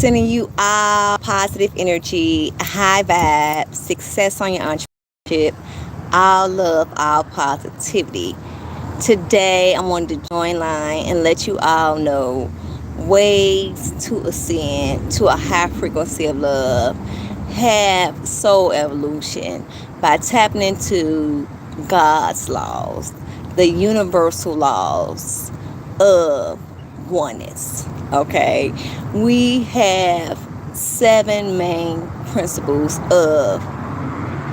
Sending you all positive energy, high vibe, success on your entrepreneurship, all love, all positivity. Today, I wanted to join line and let you all know ways to ascend to a high frequency of love, have soul evolution by tapping into God's laws, the universal laws of oneness. Okay, we have seven main principles of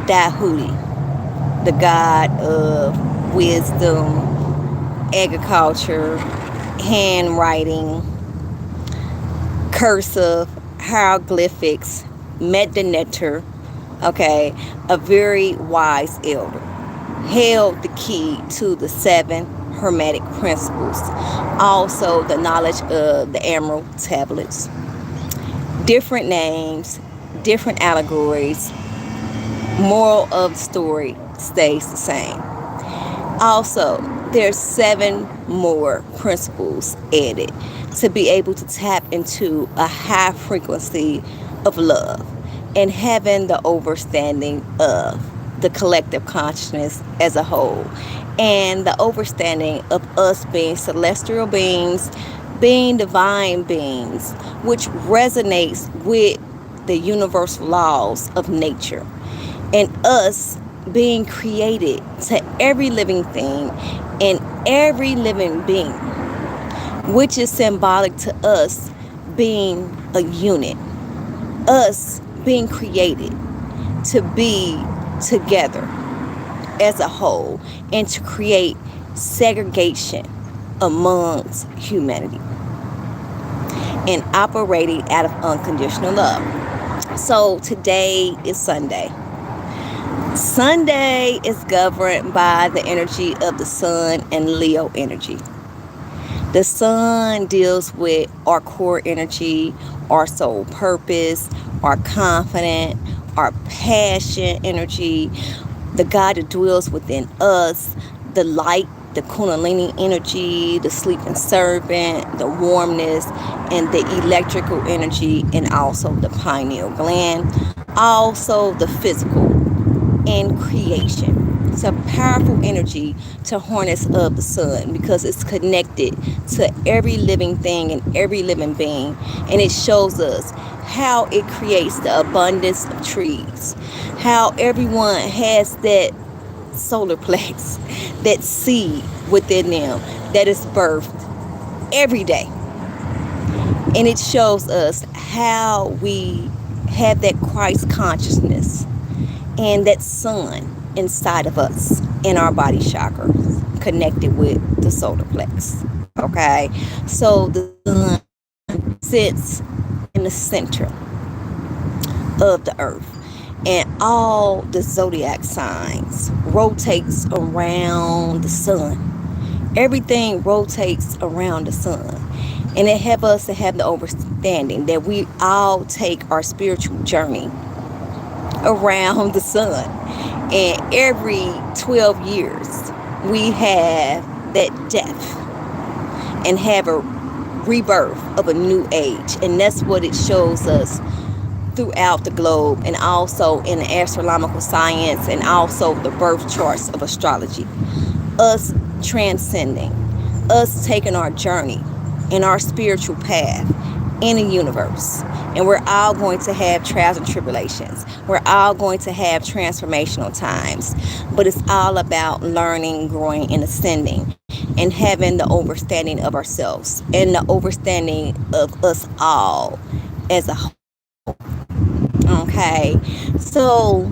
Dahuti, the god of wisdom, agriculture, handwriting, cursive, hieroglyphics, Medneter, okay, a very wise elder, held the key to the seven hermetic principles, also the knowledge of the emerald tablets, different names, different allegories, moral of the story stays the same. Also, there's seven more principles added to be able to tap into a high frequency of love and having the overstanding of the collective consciousness as a whole, and the overstanding of us being celestial beings, being divine beings, which resonates with the universal laws of nature, and us being created to every living thing and every living being, which is symbolic to us being a unit, us being created to be together as a whole and to create segregation amongst humanity and operating out of unconditional love. So today is Sunday. Sunday is governed by the energy of the sun and Leo energy. The sun deals with our core energy, our soul purpose, our confidence, our passion energy, the God that dwells within us, the light, the Kundalini energy, the sleeping serpent, the warmness, and the electrical energy, and also the pineal gland, also the physical and creation. It's a powerful energy to harness of the sun because it's connected to every living thing and every living being, and it shows us how it creates the abundance of trees, how everyone has that solar plex, that seed within them that is birthed every day. And it shows us how we have that Christ consciousness and that sun inside of us in our body chakras connected with the solar plex. Okay, so the sun sits in the center of the earth, and all the zodiac signs rotates around the sun. Everything rotates around the sun, and it helps us to have the understanding that we all take our spiritual journey around the sun, and every 12 years we have that death and have a rebirth of a new age, and that's what it shows us throughout the globe, and also in the astronomical science, and also the birth charts of astrology. Us transcending, us taking our journey in our spiritual path in the universe. And we're all going to have trials and tribulations. We're all going to have transformational times. But it's all about learning, growing, and ascending, and having the understanding of ourselves and the understanding of us all as a whole. Okay, so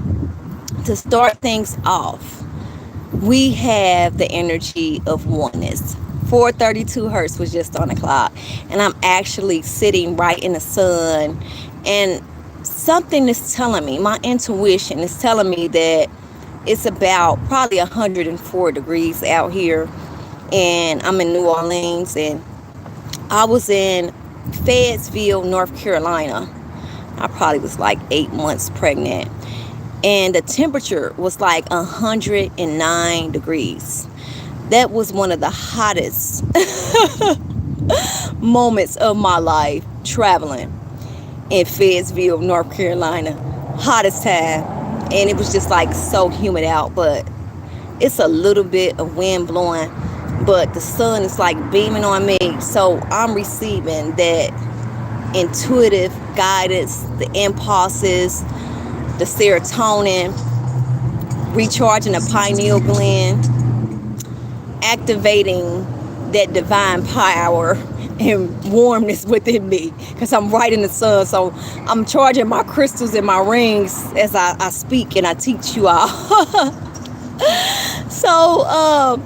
to start things off, we have the energy of oneness. 432 hertz was just on the clock, and I'm actually sitting right in the sun, and something is telling me, my intuition is telling me that it's about probably 104 degrees out here, and I'm in New Orleans, and I was in Fayetteville, North Carolina. I probably was like 8 months pregnant, and the temperature was like 109 degrees. That was one of the hottest moments of my life traveling. in Fayetteville, North Carolina. Hottest time. And it was just like so humid out, but it's a little bit of wind blowing, but the sun is like beaming on me. So I'm receiving that intuitive guidance, the impulses, the serotonin, recharging the pineal gland, activating that divine power and warmness within me because I'm right in the sun. So I'm charging my crystals and my rings as I speak and I teach you all. So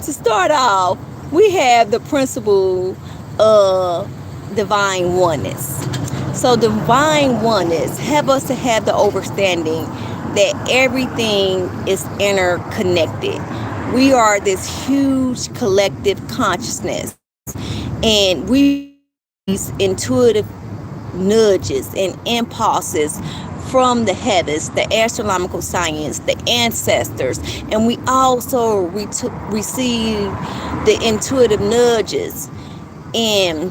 to start off, we have the principle of divine oneness. So divine oneness have us to have the understanding that everything is interconnected. We are this huge collective consciousness, and we these intuitive nudges and impulses from the heavens, the astronomical science, the ancestors, and we also receive the intuitive nudges and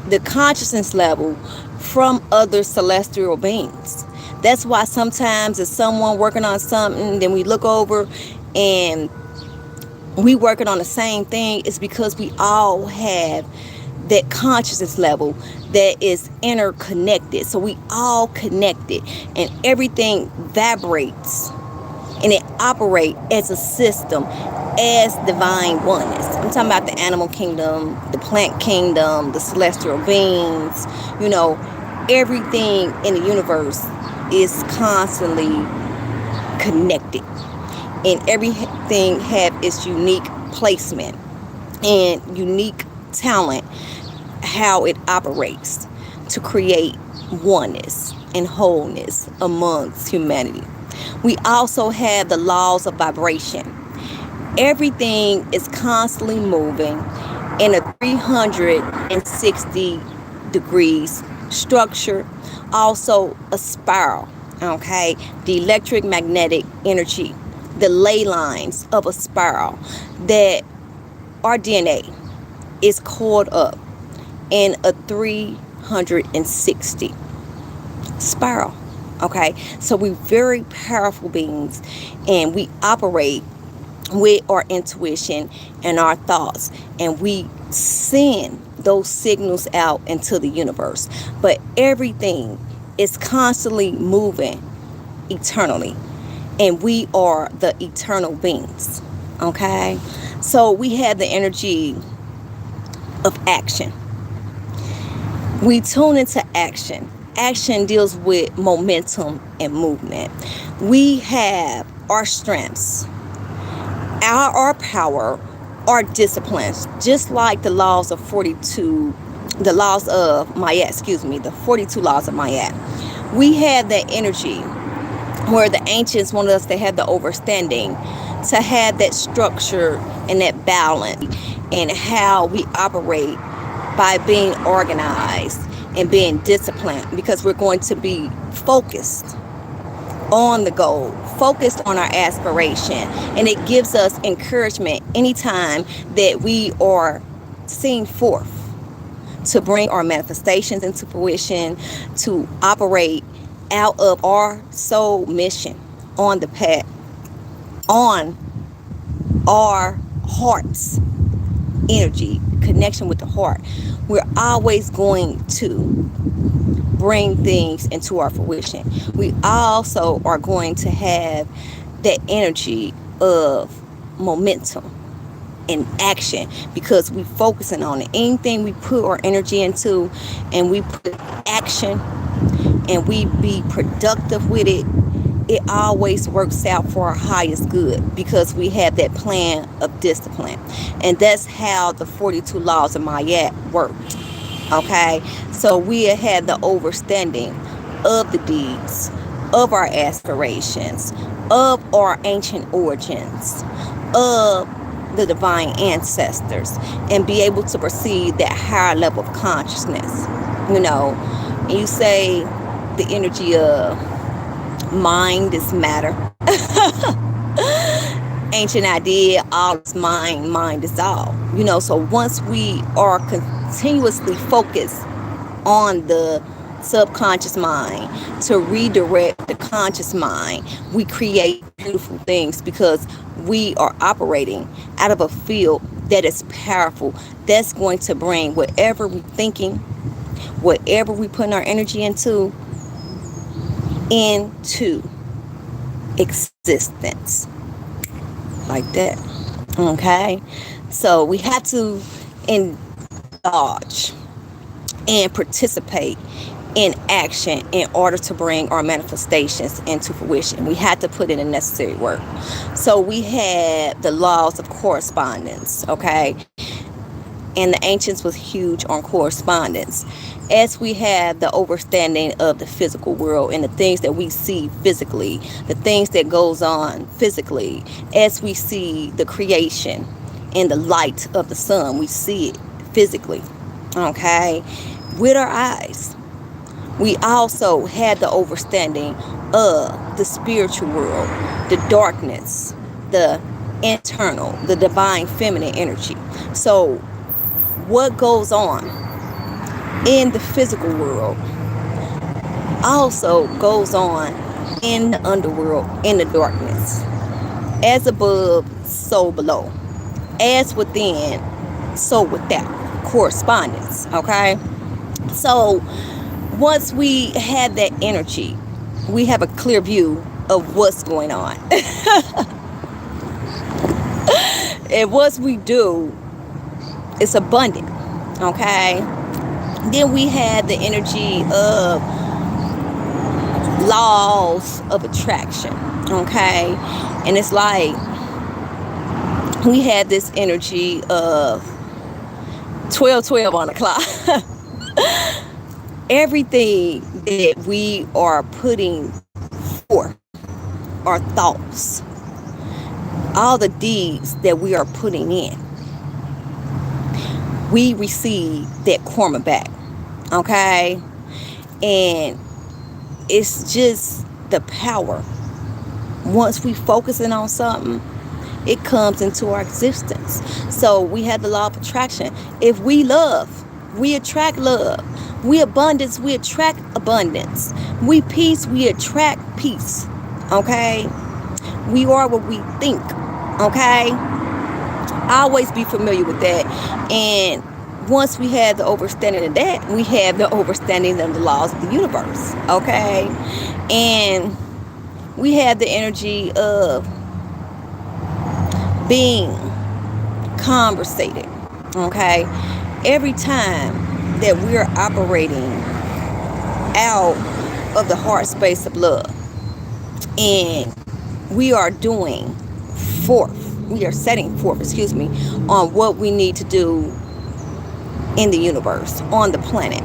the consciousness level from other celestial beings. That's why sometimes if someone working on something, then we look over and we working on the same thing, it's because we all have that consciousness level that is interconnected. So we all connected and everything vibrates and it operates as a system, as divine oneness. I'm talking about the animal kingdom, the plant kingdom, the celestial beings, you know, everything in the universe is constantly connected. And everything have its unique placement and unique talent, how it operates to create oneness and wholeness amongst humanity. We also have the laws of vibration. Everything is constantly moving in a 360 degrees structure, also a spiral, okay? The electric magnetic energy, the ley lines of a spiral, that our DNA is caught up in a 360 spiral, okay? So we're very powerful beings and we operate with our intuition and our thoughts, and we send those signals out into the universe. But everything is constantly moving eternally, and we are the eternal beings, okay? So we have the energy of action. We tune into action. Action deals with momentum and movement. We have our strengths, our power, our disciplines, just like the laws of 42, the laws of Mayat, the 42 laws of Mayat. We have that energy where the ancients wanted us to have the understanding, to have that structure and that balance, and how we operate by being organized and being disciplined, because we're going to be focused on the goal, focused on our aspiration, and it gives us encouragement anytime that we are seen forth to bring our manifestations into fruition, to operate out of our soul mission on the path, on our heart's energy, connection with the heart. We're always going to bring things into our fruition. We also are going to have that energy of momentum and action, because we focusing on it. Anything we put our energy into and we put action and we be productive with it, it always works out for our highest good, because we have that plan of discipline. And that's how the 42 laws of Mayat work. Okay, so we had the understanding of the deeds, of our aspirations, of our ancient origins, of the divine ancestors, and be able to perceive that higher level of consciousness. You know, you say the energy of mind is matter. Ancient idea, all is mind, mind is all. You know, so once we are continuously focused on the subconscious mind to redirect the conscious mind, we create beautiful things because we are operating out of a field that is powerful, that's going to bring whatever we're thinking, whatever we put our energy into existence, like that. Okay, so we have to indulge and participate in action in order to bring our manifestations into fruition. We had to put in the necessary work. So we had the laws of correspondence, okay? And the ancients was huge on correspondence. As we have the understanding of the physical world and the things that we see physically, the things that goes on physically, as we see the creation and the light of the sun, we see it physically, okay, with our eyes. We also had the understanding of the spiritual world, the darkness, the internal, the divine feminine energy. So what goes on in the physical world also goes on in the underworld, in the darkness. As above, so below. As within, so without. Correspondence, okay? So once we have that energy, we have a clear view of what's going on. And once we do, it's abundant, okay? Then we have the energy of laws of attraction, okay? And it's like we had this energy of 12:12 on the clock. Everything that we are putting forth, our thoughts, all the deeds that we are putting in, we receive that karma back, okay? And it's just the power. Once we focusing on something, it comes into our existence. So we have the law of attraction. If we love, we attract love. We abundance, we attract abundance. We peace, we attract peace. Okay? We are what we think. Okay? Always be familiar with that. And once we have the understanding of that, we have the understanding of the laws of the universe. Okay? And we have the energy of being conversated. Okay? Every time that we're operating out of the heart space of love and we are setting forth, on what we need to do in the universe, on the planet.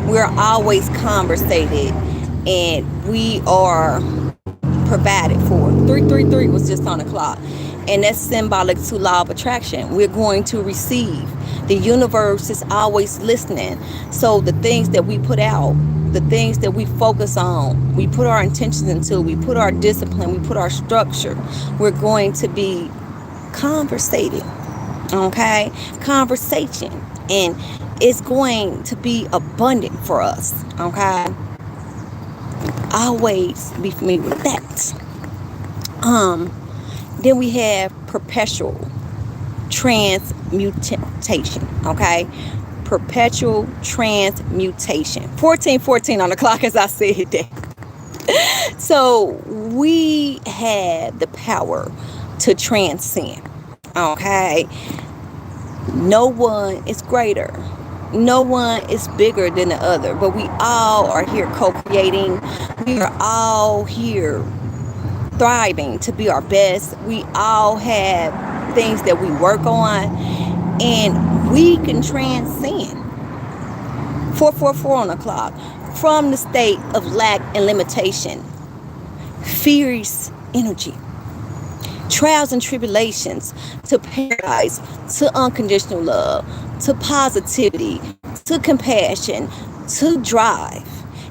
We're always conversated and we are provided for. 333 was just on the clock. And that's symbolic to law of attraction. We're going to receive. The universe is always listening. So the things that we put out, the things that we focus on, we put our intentions into, we put our discipline, we put our structure, we're going to be conversating. Okay? Conversation. And it's going to be abundant for us. Okay? Always be familiar with that. Then we have perpetual transmutation, okay? Perpetual transmutation. 14:14 on the clock as I said that. So we have the power to transcend, okay? No one is greater. No one is bigger than the other, but we all are here co-creating. We are all here thriving to be our best. We all have things that we work on and we can transcend. 4:44 on the clock. From the state of lack and limitation, fierce energy, trials and tribulations, to paradise, to unconditional love, to positivity, to compassion, to drive,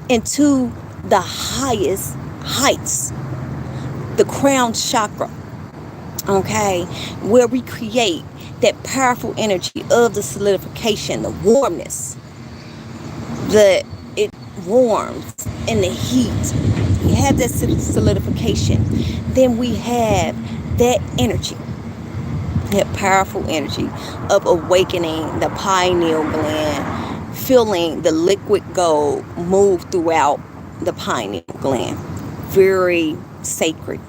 and to the highest heights. The crown chakra, okay, where we create that powerful energy of the solidification, the warmness, warmth and the heat, we have that solidification, then we have that energy, that powerful energy of awakening the pineal gland, feeling the liquid gold move throughout the pineal gland. Very sacred,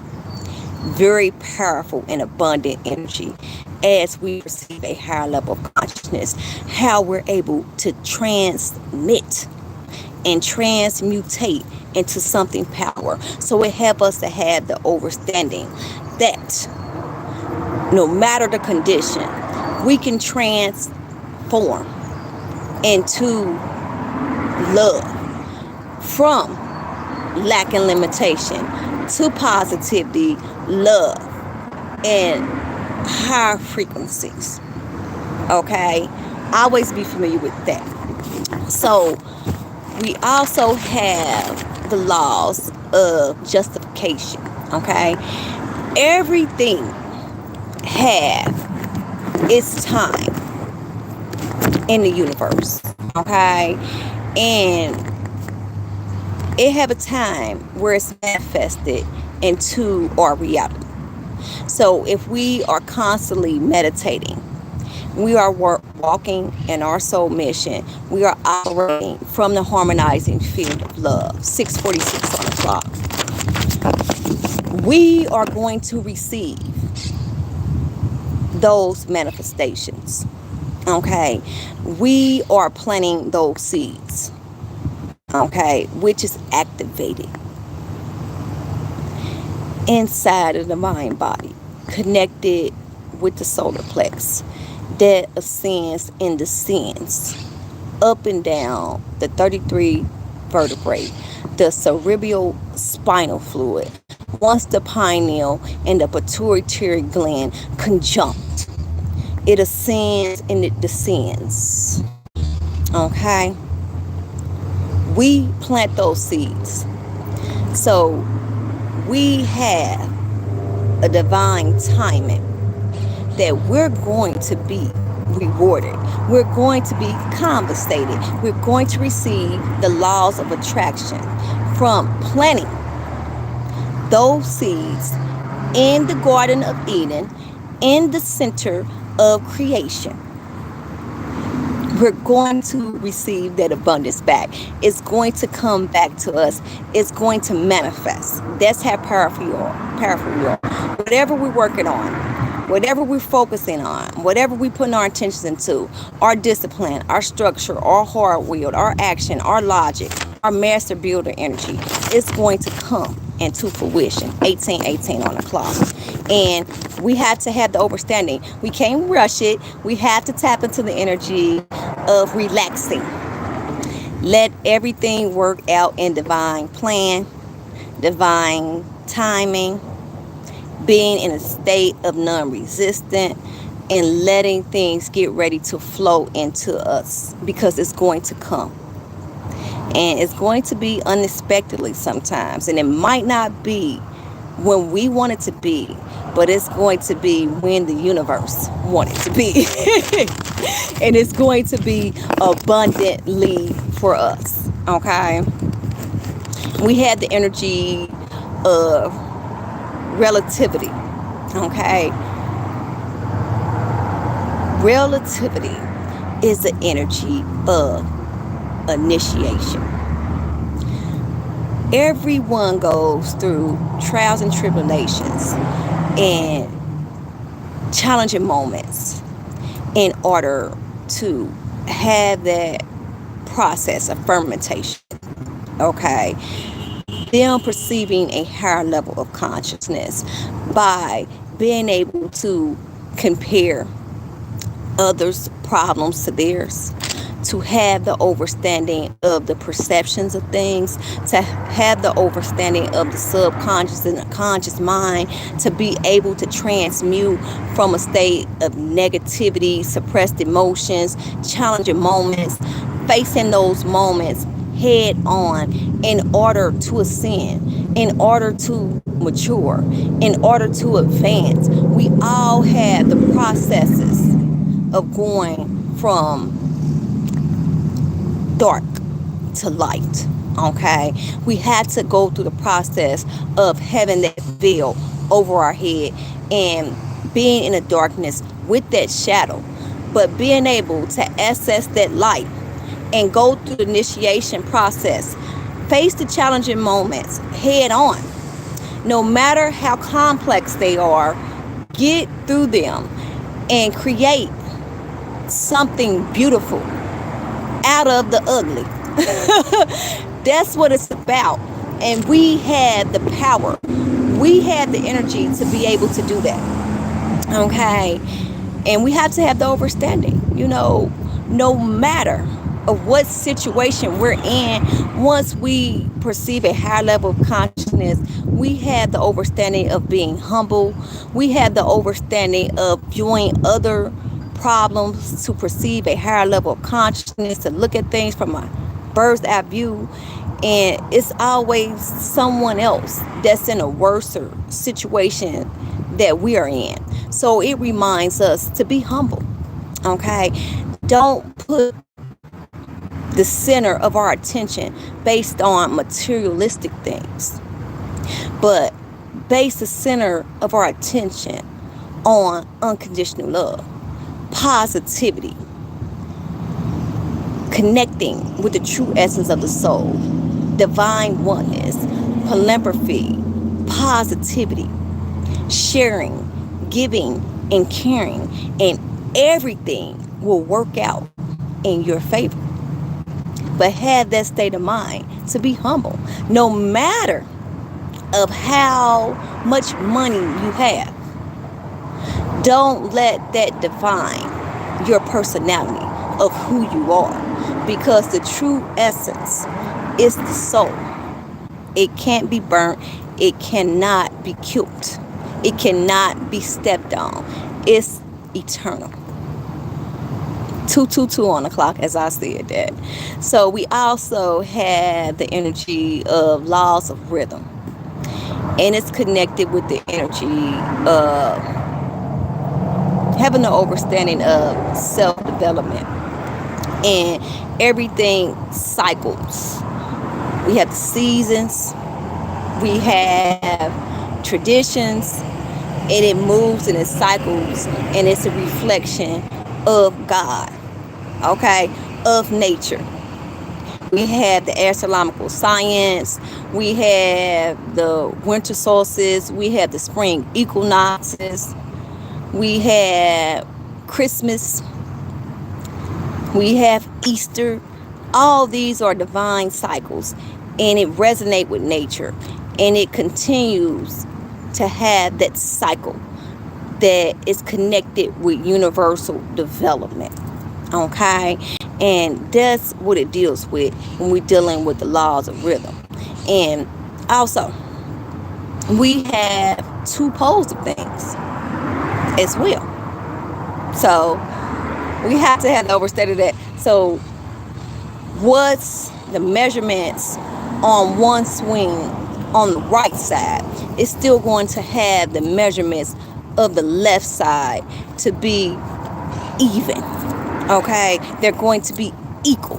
very powerful and abundant energy as we receive a higher level of consciousness. How we're able to transmit and transmutate into something power. So it helps us to have the understanding that no matter the condition, we can transform into love, from lack and limitation to positivity, love, and higher frequencies. Okay? Always be familiar with that. So we also have the laws of justification. Okay? Everything have its time in the universe. Okay? And it have a time where it's manifested into our reality. So if we are constantly meditating, we are walking in our soul mission, we are operating from the harmonizing field of love. 6:46 on the clock. We are going to receive those manifestations. Okay? We are planting those seeds. Okay? Which is activated inside of the mind body, connected with the solar plex that ascends and descends up and down the 33 vertebrae, the cerebral spinal fluid. Once the pineal and the pituitary gland conjunct, it ascends and it descends. Okay? We plant those seeds. So we have a divine timing that we're going to be rewarded. We're going to be compensated. We're going to receive the laws of attraction from planting those seeds in the Garden of Eden, in the center of creation. We're going to receive that abundance back. It's going to come back to us. It's going to manifest. That's how powerful you are. Powerful you are. Whatever we're working on, whatever we're focusing on, whatever we put our attention into, our discipline, our structure, our hard will, our action, our logic, our master builder energy, it's going to come into fruition. 18:18 on the clock. And we have to have the understanding. We can't rush it. We have to tap into the energy of relaxing. Let everything work out in divine plan, divine timing, being in a state of non-resistant, and letting things get ready to flow into us, because it's going to come. And it's going to be unexpectedly sometimes. And it might not be when we want it to be, but it's going to be when the universe wants it to be. And it's going to be abundantly for us. Okay? We had the energy of relativity. Okay? Relativity is the energy of initiation. Everyone goes through trials and tribulations and challenging moments in order to have that process of fermentation. Okay? Them perceiving a higher level of consciousness by being able to compare others' problems to theirs, to have the understanding of the perceptions of things, to have the understanding of the subconscious and the conscious mind, to be able to transmute from a state of negativity, suppressed emotions, challenging moments, facing those moments head on in order to ascend, in order to mature, in order to advance. We all have the processes of going from dark to light. Okay, we had to go through the process of having that veil over our head and being in the darkness with that shadow, but being able to access that light and go through the initiation process, face the challenging moments head on, no matter how complex they are, get through them and create something beautiful out of the ugly. That's what it's about. And we had the power, we had the energy to be able to do that. Okay. And we have to have the understanding, no matter of what situation we're in, once we perceive a higher level of consciousness, we have the understanding of being humble. We have the understanding of viewing other problems to perceive a higher level of consciousness, to look at things from a bird's eye view. And it's always someone else that's in a worse situation that we are in. So it reminds us to be humble. Okay? Don't put the center of our attention based on materialistic things, but base the center of our attention on unconditional love, positivity, connecting with the true essence of the soul, divine oneness, philanthropy, positivity, sharing, giving, and caring, and everything will work out in your favor. But have that state of mind to be humble, no matter of how much money you have. Don't let that define your personality of who you are, because the true essence is the soul. It can't be burnt. It cannot be killed. It cannot be stepped on. It's eternal. 222 on the clock, as I said that. So we also have the energy of laws of rhythm, and it's connected with the energy of having an understanding of self-development, and everything cycles. We have the seasons, we have traditions, and it moves and it cycles, and it's a reflection of God, okay, of nature. We have the astronomical science, we have the winter solstice, we have the spring equinoxes, we have Christmas, we have Easter. All these are divine cycles, and it resonates with nature, and it continues to have that cycle that is connected with universal development. Okay, and that's what it deals with when we're dealing with the laws of rhythm. And also, we have two poles of things as well. So we have to have the understanding that. So what's the measurements on one swing on the right side is still going to have the measurements of the left side to be even. Okay, they're going to be equal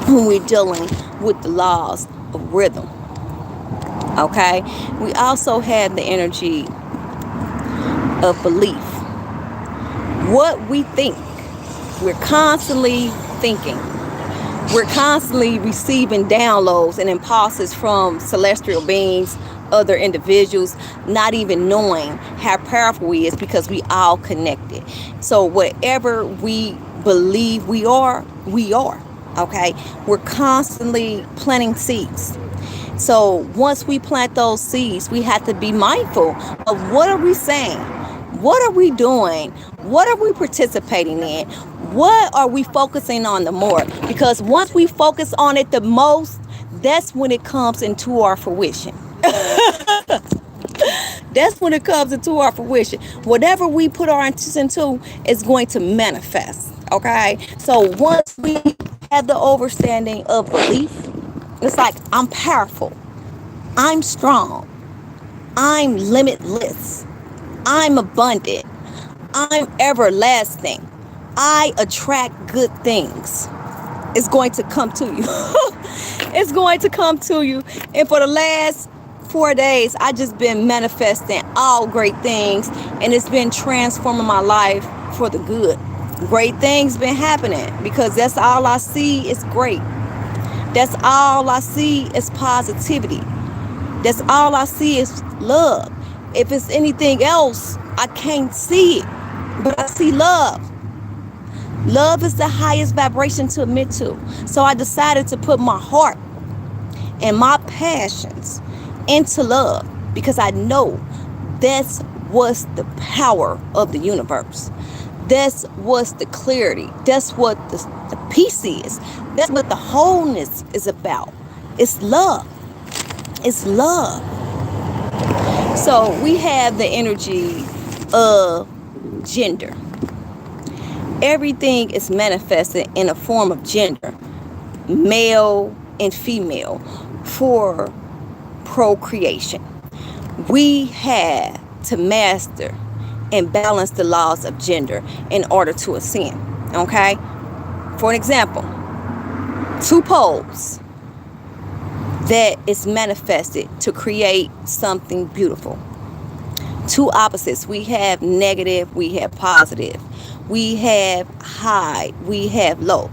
when we're dealing with the laws of rhythm. Okay, we also have the energy of belief. What we think, we're constantly thinking. We're constantly receiving downloads and impulses from celestial beings, other individuals, not even knowing how powerful we is, because we all connected. So whatever we believe we are, okay? We're constantly planting seeds. So once we plant those seeds, we have to be mindful of what are we saying? What are we doing? What are we participating in? What are we focusing on the more? Because once we focus on it the most, that's when it comes into our fruition. That's when it comes into our fruition. Whatever we put our attention to is going to manifest. Okay? So once we have the understanding of belief, it's like, I'm powerful. I'm strong. I'm limitless. I'm abundant. I'm everlasting. I attract good things. It's going to come to you. It's going to come to you. And for the last 4 days, I just been manifesting all great things, and it's been transforming my life for the good. Great things been happening because that's all I see is great. That's all I see is positivity. That's all I see is love. If it's anything else, I can't see it, but I see love. Love is the highest vibration to admit to. So I decided to put my heart and my passions into love because I know that's what's the power of the universe. That's what's the clarity. That's what the peace is. That's what the wholeness is about. It's love. It's love. So we have the energy of gender. Everything is manifested in a form of gender, male and female, for procreation. We had to master and balance the laws of gender in order to ascend. Okay? For an example, two poles that is manifested to create something beautiful. Two opposites. We have negative, we have positive. We have high, we have low.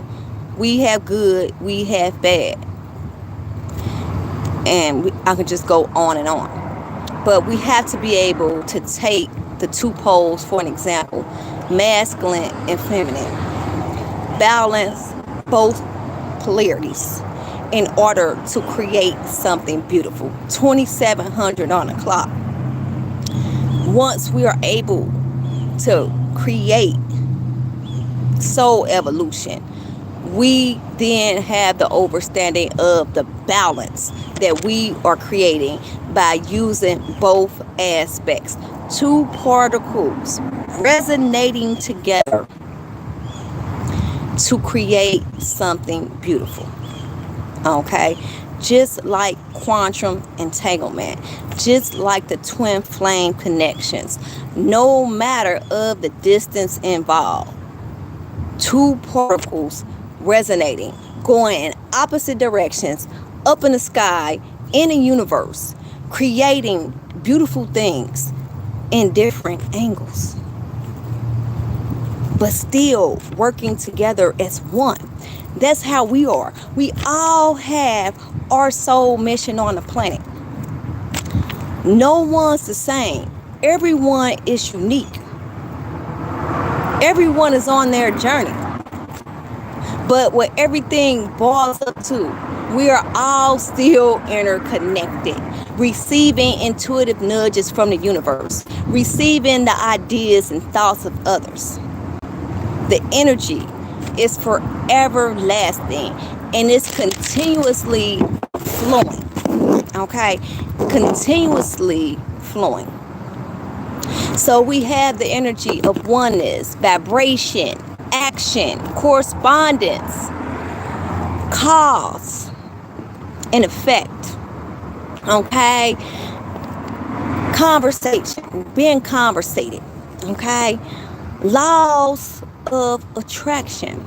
We have good, we have bad. And I could just go on and on. But we have to be able to take the two poles, for an example, masculine and feminine. Balance both polarities in order to create something beautiful. 2700 on the clock. Once we are able to create soul evolution, we then have the understanding of the balance that we are creating by using both aspects. Two particles resonating together to create something beautiful. Okay? Just like quantum entanglement, just like the twin flame connections, no matter of the distance involved, two particles resonating, going in opposite directions, up in the sky, in the universe, creating beautiful things in different angles, but still working together as one. That's how we are. We all have our soul mission on the planet. No one's the same. Everyone is unique. Everyone is on their journey. But what everything boils up to, we are all still interconnected, receiving intuitive nudges from the universe, receiving the ideas and thoughts of others. The energy is forever lasting, and it's continuously flowing. Okay? Continuously flowing. So we have the energy of oneness, vibration, action, correspondence, cause, and effect. Okay? Conversation, being conversated. Okay? Laws of attraction.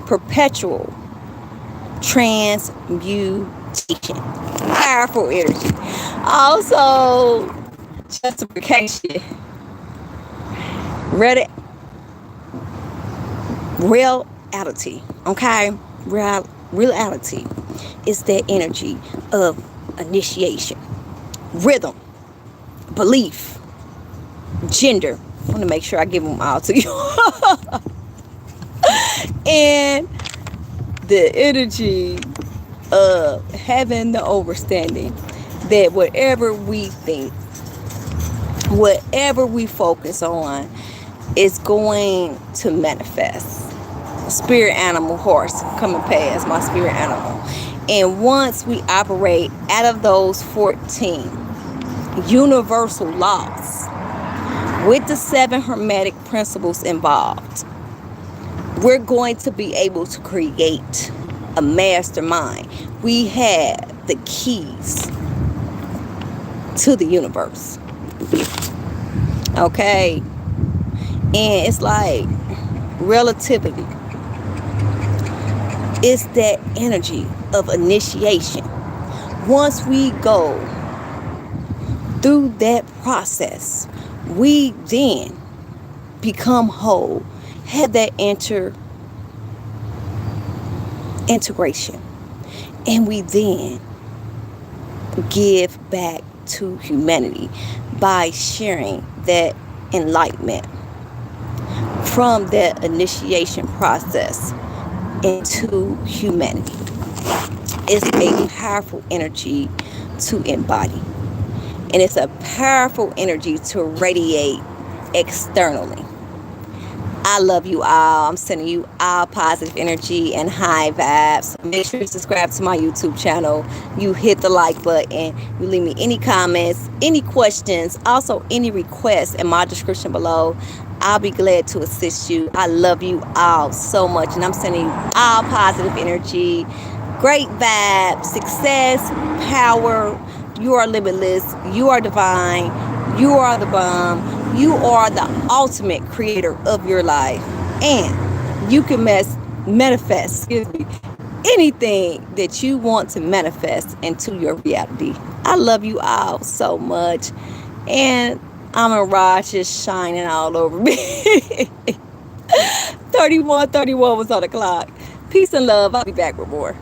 Perpetual transmutation. Powerful energy. Also, justification. Reality. Okay? Reality is that energy of initiation, rhythm, belief, gender. I want to make sure I give them all to you. And the energy of having the understanding that whatever we think, whatever we focus on, is going to manifest. Spirit animal, horse coming past, my spirit animal. And once we operate out of those 14 universal laws with the 7 hermetic principles involved, we're going to be able to create a mastermind. We have the keys to the universe. Okay? And it's like relativity. It's that energy of initiation. Once we go through that process, we then become whole, have that integration, and we then give back to humanity by sharing that enlightenment from that initiation process into humanity. It's a powerful energy to embody, and it's a powerful energy to radiate externally. I love you all. I'm sending you all positive energy and high vibes. Make sure you subscribe to my YouTube channel. You hit the like button. You leave me any comments, any questions, also any requests in my description below. I'll be glad to assist you. I love you all so much, and I'm sending you all positive energy, great vibes, success, power. You are limitless. You are divine. You are the bomb. You are the ultimate creator of your life. And you can manifest, anything that you want to manifest into your reality. I love you all so much. And I'm a Raj just shining all over me. 31 was on the clock. Peace and love. I'll be back with more.